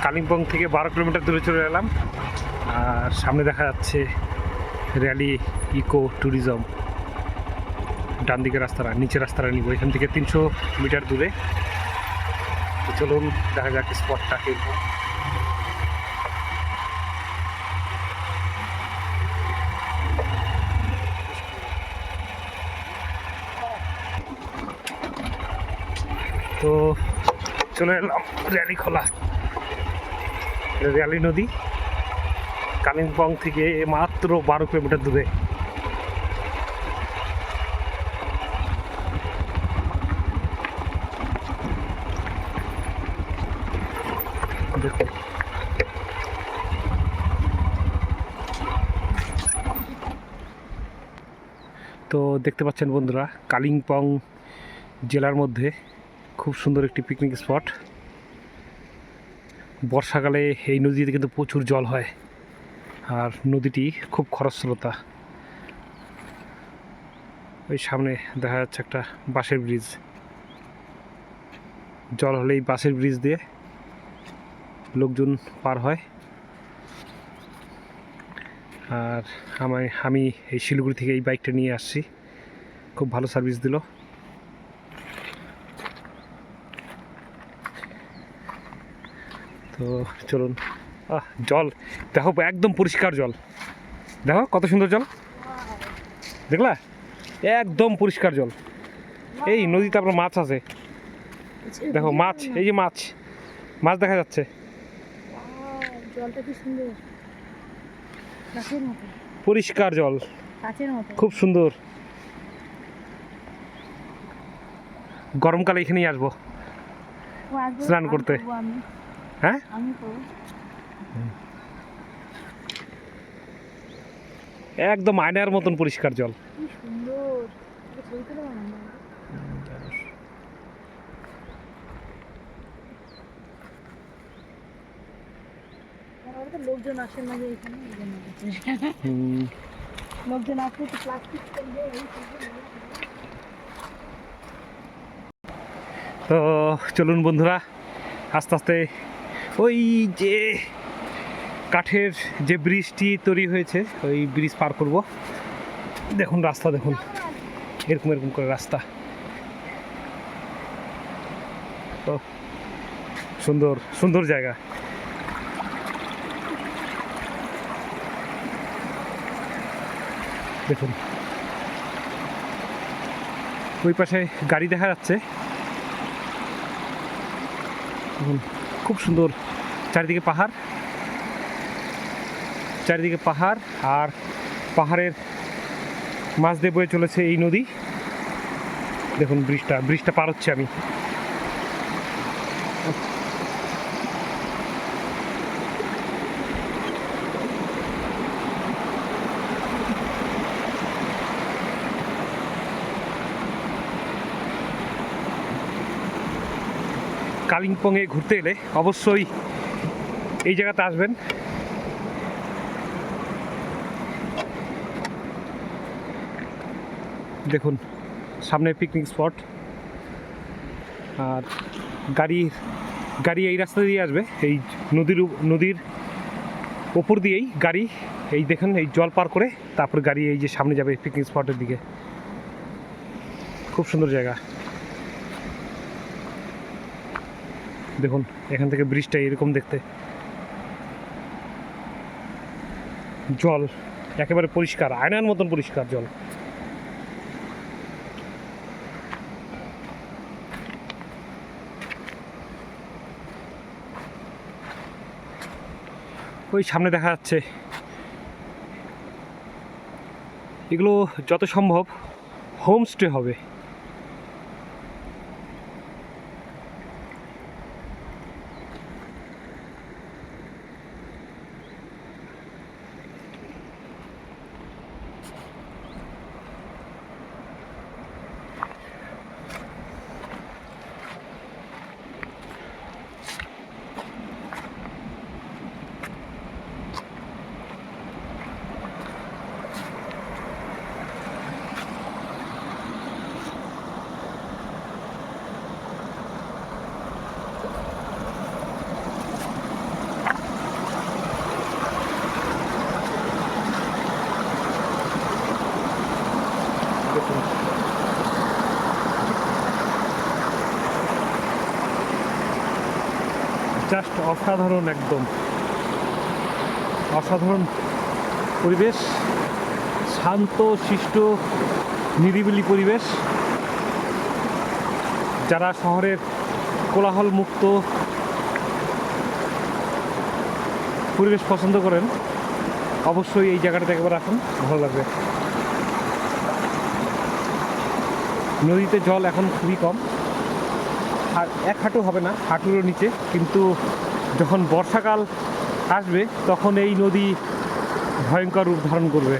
কালিম্পং থেকে 12 কিলোমিটার দূরে চলে এলাম। আর সামনে দেখা যাচ্ছে র্যালি ইকো ট্যুরিজম। ডান দিকের রাস্তাটা, নিচের রাস্তাটা নিব এখান থেকে 300 মিটার দূরে। তো চলুন দেখা যাক স্পটটা কিরকম। তো চলে এলাম র্যালি খোলা, র্যালি নদী কালিম্পং থেকে মাত্র 12 কিলোমিটার দূরে। দেখুন তো দেখতে পাচ্ছেন বন্ধুরা, কালিম্পং জেলার মধ্যে খুব সুন্দর একটি পিকনিক স্পট। বর্ষাকালে এই নদীতে কিন্তু প্রচুর জল হয়, আর নদীটি খুব খরস্রোতা। ওই সামনে দেখা যাচ্ছে একটা বাঁশের ব্রিজ। জল হলেই বাঁশের ব্রিজ দিয়ে লোকজন পার হয়। আর আমি এই শিলিগুড়ি থেকে এই বাইকটা নিয়ে আসছি, খুব ভালো সার্ভিস দিল। তো চলুন, জল দেখো, একদম পরিষ্কার জল। দেখো কত সুন্দর জল, দেখলা? একদম পরিষ্কার জল। এই নদীতে আপনার মাছ আছে, দেখো মাছ, এই যে মাছ মাছ দেখা যাচ্ছে। জলটা কি সুন্দর, কাচের মতো পরিষ্কার জল, কাচের মতো, খুব সুন্দর। গরমকালে এখানেই আসবো স্নান করতে। হ্যাঁ, আমি করব। একদম আয়নার মতন পরিষ্কার জল। কি সুন্দর, ছবি তুলে লোকজন আসেন না যে এখানে, লোকজন আসলে তো প্লাস্টিক ফেলবে। তো চলুন বন্ধুরা, আস্তে আস্তে ওই যে কাঠের যে ব্রিজটি তৈরি হয়েছে ওই ব্রিজ পার করব। দেখুন রাস্তা, দেখুন এরকম এরকম করে রাস্তা। তো সুন্দর সুন্দর জায়গা। দেখুন ওই পাশে গাড়ি দেখা যাচ্ছে। খুব সুন্দর, চারিদিকে পাহাড়, চারিদিকে পাহাড়, আর পাহাড়ের মাছ দিয়ে বয়ে চলেছে এই নদী। দেখুন ব্রিজটা পার হচ্ছে আমি। কালিম্পংয়ে ঘুরতে এলে অবশ্যই এই জায়গাতে আসবেন। দেখুন সামনে পিকনিক স্পট, আর গাড়ি এই রাস্তা দিয়ে আসবে, এই নদীর ওপর দিয়েই গাড়ি, এই দেখেন এই জল পার করে তারপর গাড়ি এই যে সামনে যাবে পিকনিক স্পটের দিকে। খুব সুন্দর জায়গা। দেখুন এখান থেকে ব্রিজটা এরকম দেখতে, জল একেবারে পরিষ্কার, আয়নার মতন পরিষ্কার জল। ওই সামনে দেখা যাচ্ছে, এগুলো যত সম্ভব হোমস্টে হবে। জাস্ট অসাধারণ, একদম অসাধারণ পরিবেশ, শান্ত শিষ্ট নিরিবিলি পরিবেশ। যারা শহরের কোলাহল মুক্ত পরিবেশ পছন্দ করেন অবশ্যই এই জায়গাটাতে একবার আসুন, ভালো লাগবে। নদীতে জল এখন খুবই কম, আর এক হাঁটু হবে না, হাঁটুরও নিচে। কিন্তু যখন বর্ষাকাল আসবে তখন এই নদী ভয়ঙ্কর রূপ ধারণ করবে।